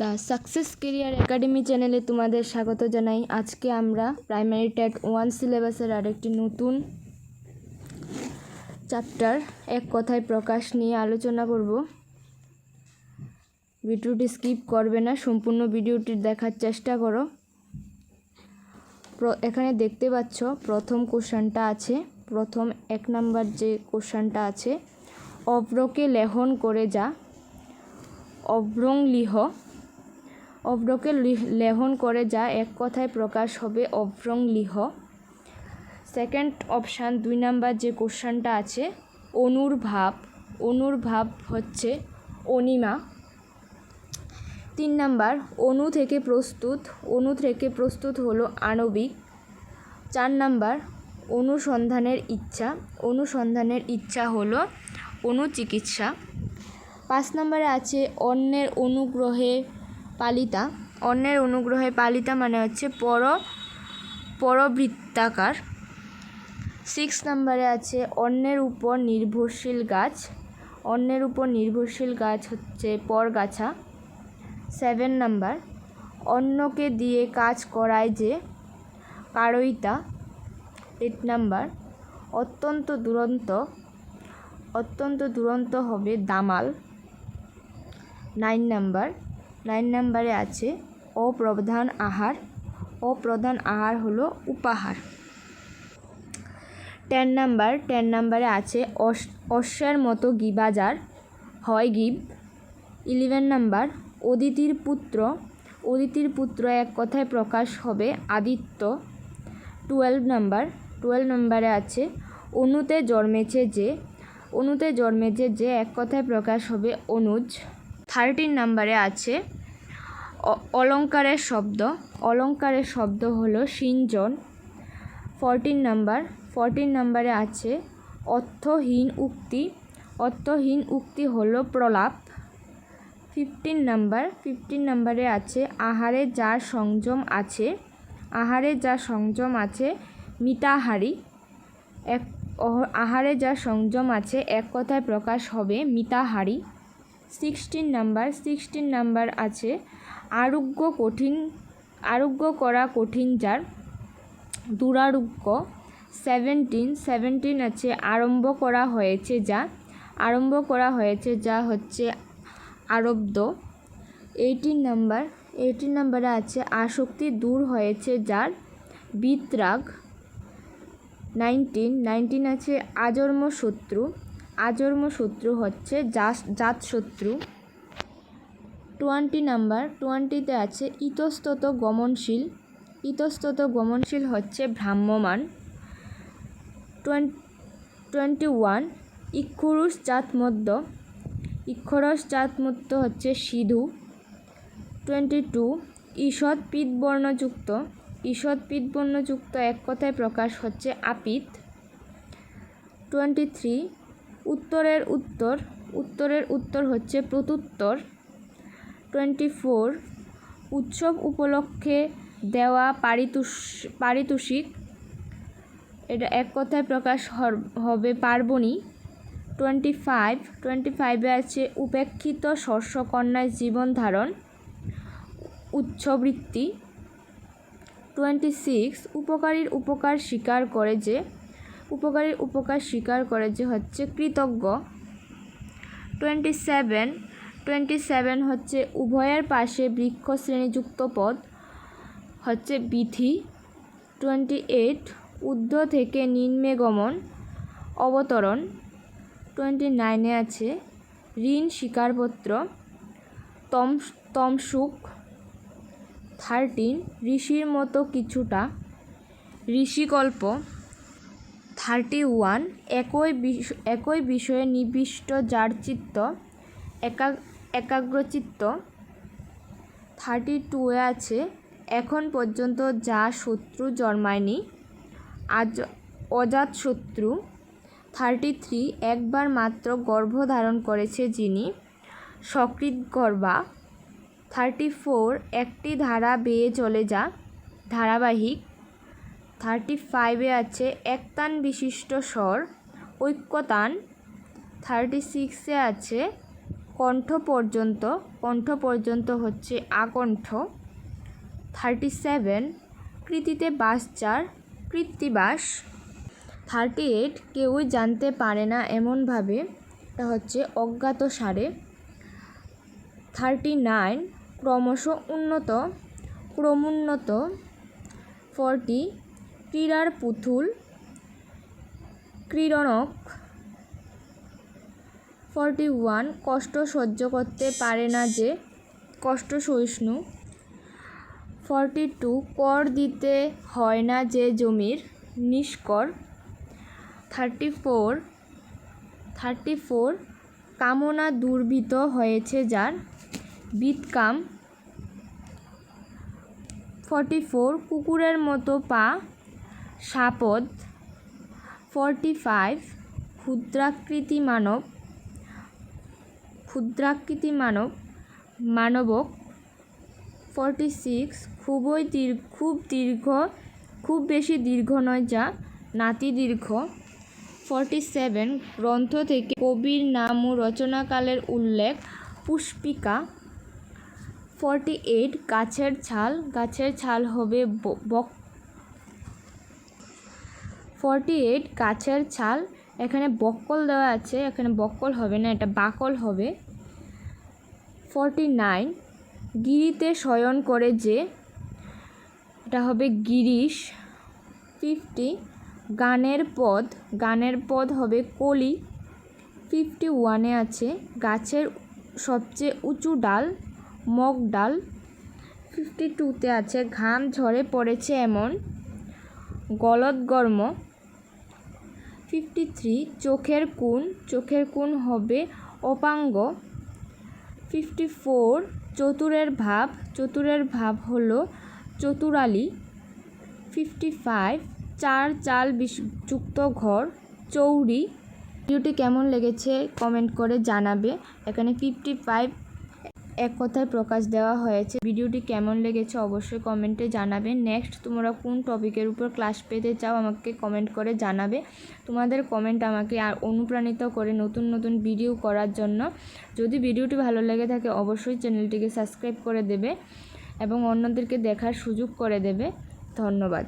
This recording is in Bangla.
দ্য সাকসেস কেরিয়ার একাডেমি চ্যানেলে তোমাদের স্বাগত জানাই। আজকে আমরা প্রাইমারি টেট 1 সিলেবাসের আরেকটি নতুন চ্যাপ্টার এক কথায় প্রকাশ নিয়ে আলোচনা করব। ভিডিওটি স্কিপ করবে না, সম্পূর্ণ ভিডিওটি দেখার চেষ্টা করো। এখানে দেখতে পাচ্ছ প্রথম কোশ্চেনটা আছে, প্রথম 1 নাম্বার যে কোশ্চেনটা আছে, অভ্রকে লেহন করে যা অভ্রং লিহ, অভ্রকে লেহন করে যা এক কথায় প্রকাশ হবে অভ্রং লিহ। সেকেন্ড অপশান 2 নাম্বার যে কোশ্চেনটা আছে, অনুর্ভাব, অনুর্ভাব হচ্ছে অনিমা। 3 নাম্বার অণু থেকে প্রস্তুত, অণু থেকে প্রস্তুত হলো আণবিক। 4 নাম্বার অনুসন্ধানের ইচ্ছা, অনুসন্ধানের ইচ্ছা হলো অনুচিকিৎসা। 5 নম্বরে আছে অন্যের অনুগ্রহে পালিতা, অন্যের অনুগ্রহে পালিতা মানে হচ্ছে পরবৃত্তাকার। 6 নম্বরে আছে অন্যের উপর নির্ভরশীল গাছ, অন্যের উপর নির্ভরশীল গাছ হচ্ছে পরগাছা। 7 নাম্বার অন্যকে দিয়ে কাজ করায় যে কারইতা। 8 নাম্বার অত্যন্ত দুরন্ত, অত্যন্ত দুরন্ত হবে দামাল। 9 নাম্বারে আছে অপ্রধান আহার, অপ্রধান আহার হলো উপাহার। 10 নাম্বারে আছে অশ্বের মতো গিবাজার হয় গিব। 11 নাম্বার অদিতির পুত্র, অদিতির পুত্র এক কথায় প্রকাশ হবে আদিত্য। 12 নাম্বারে আছে অণুতে জন্মেছে যে, অণুতে জন্মেছে যে এক কথায় প্রকাশ হবে অনুজ। 13 নাম্বারে আছে অলঙ্কারের শব্দ, অলঙ্কারের শব্দ হলো সিঞ্জন। 14 নাম্বারে আছে অর্থহীন উক্তি, অর্থহীন উক্তি হলো প্রলাপ। 15 নাম্বারে আছে আহারে যার সংযম আছে, আহারে যার সংযম আছে মিতাহারি। আহারে যার সংযম আছে এক কথায় প্রকাশ হবে মিতাহারি। 16 নাম্বার আছে আরোগ্য কঠিন, আরোগ্য করা কঠিন যার দুরারোগ্য। 17 আছে আরম্ভ করা হয়েছে যা, আরম্ভ করা হয়েছে যা হচ্ছে আরব্ধ। 18 নাম্বারে আছে আসক্তি দূর হয়েছে যার বিতরাগ। 19 আছে আজন্ম শত্রু, আজন্ম শত্রু হচ্ছে জাতশত্রু। 20 আছে ইতস্তত গমনশীল, ইতস্তত গমনশীল হচ্ছে ভ্রাম্যমান। 21 ইক্ষুরস জাতমদ্য, ইক্ষরস জাতমদ্য হচ্ছে সিধু। 22 ঈষৎ পিতবর্ণযুক্ত, ঈষৎ পিতবর্ণযুক্ত এক কথায় প্রকাশ হচ্ছে আপিত। 23 উত্তরের উত্তর, উত্তরের উত্তর হচ্ছে প্রত্যুত্তর। 24 উৎসব উপলক্ষে দেওয়া পারিতোষিক, এটা এক কথায় প্রকাশ হবে পার্বণী। 25 আছে উপেক্ষিত শস্যকন্যার জীবন ধারণ উৎসবৃত্তি। 26 উপকারীর উপকার স্বীকার করে যে, উপকারীর উপকার স্বীকার করে যে হচ্ছে কৃতজ্ঞ। 27 হচ্ছে উভয়ের পাশে বৃক্ষ শ্রেণীযুক্ত পদ হচ্ছে বিথি। 28 ঊর্ধ্ব থেকে নিম্নে গমন অবতরণ। 29 আছে ঋণ স্বীকারপত্র তমসুক। 30 ঋষির মতো কিছুটা ঋষিকল্প। 31 একই বিষয়ে নিবিষ্ট যার চিত্ত একাগ্রচিত্ত। 32 আছে এখন পর্যন্ত যা শত্রু জন্মায়নি অজাতশত্রু। 33 একবার মাত্র গর্ভধারণ করেছে যিনি সকৃৎগর্ভা। 34 একটি ধারা বেয়ে চলে যা ধারাবাহিক। 35 আছে একতান বিশিষ্ট স্বর ঐক্যতান। 36 আছে কণ্ঠ পর্যন্ত হচ্ছে আকণ্ঠ। 37 কৃতিতে বাস যার কৃত্তিবাস। 38 কেউই জানতে পারে না এমনভাবে, এটা হচ্ছে অজ্ঞাতসারে। 39 ক্রমশ উন্নত ক্রমোন্নত। 40 ক্রীড়ার পুতুল ক্রীড়নক। 41 কষ্ট সহ্য করতে পারে না যে কষ্ট সহিষ্ণু। 42 কর দিতে হয় না যে জমির নিষ্কর। 34 কামনা দুর্বৃত হয়েছে যার বিৎকাম। 44 কুকুরের মতো পা সাপদ। 45 ক্ষুদ্রাকৃতি মানবক। 46 খুব বেশি দীর্ঘ নয় যা নাতিদীর্ঘ। 47 গ্রন্থ থেকে কবির নাম ও রচনাকালের উল্লেখ পুষ্পিকা। 48 গাছের ছাল হবে 48 গাছের ছাল, এখানে বক্কল দেওয়া আছে, এখানে বক্কল হবে না, এটা বাকল হবে। 49 গিরিতে শয়ন করে যে, এটা হবে গিরিশ। 50 গানের পদ হবে কলি। 51 আছে গাছের সবচেয়ে উঁচু ডাল মগ ডাল। 52 আছে ঘাম ঝরে পড়েছে এমন গলদঘর্ম। 53 চোখের কোণ হবে অপাঙ্গ। 54 চতুরের ভাব হলো চতুরালি। 55 চাল যুক্ত ঘর চৌরি। ভিডিওটি কেমন লেগেছে কমেন্ট করে জানাবে। এখানে 55 এক কথায় প্রকাশ দেওয়া হয়েছে। ভিডিওটি কেমন লেগেছে অবশ্যই কমেন্টে জানাবে। নেক্সট তোমরা কোন টপিকের উপর ক্লাস পেতে চাও আমাকে কমেন্ট করে জানাবে। তোমাদের কমেন্ট আমাকে আর অনুপ্রাণিত করে নতুন ভিডিও করার জন্য। যদি ভিডিওটি ভালো লেগে থাকে অবশ্যই চ্যানেলটিকে সাবস্ক্রাইব করে দেবে এবং অন্যদেরকে দেখার সুযোগ করে দেবে। ধন্যবাদ।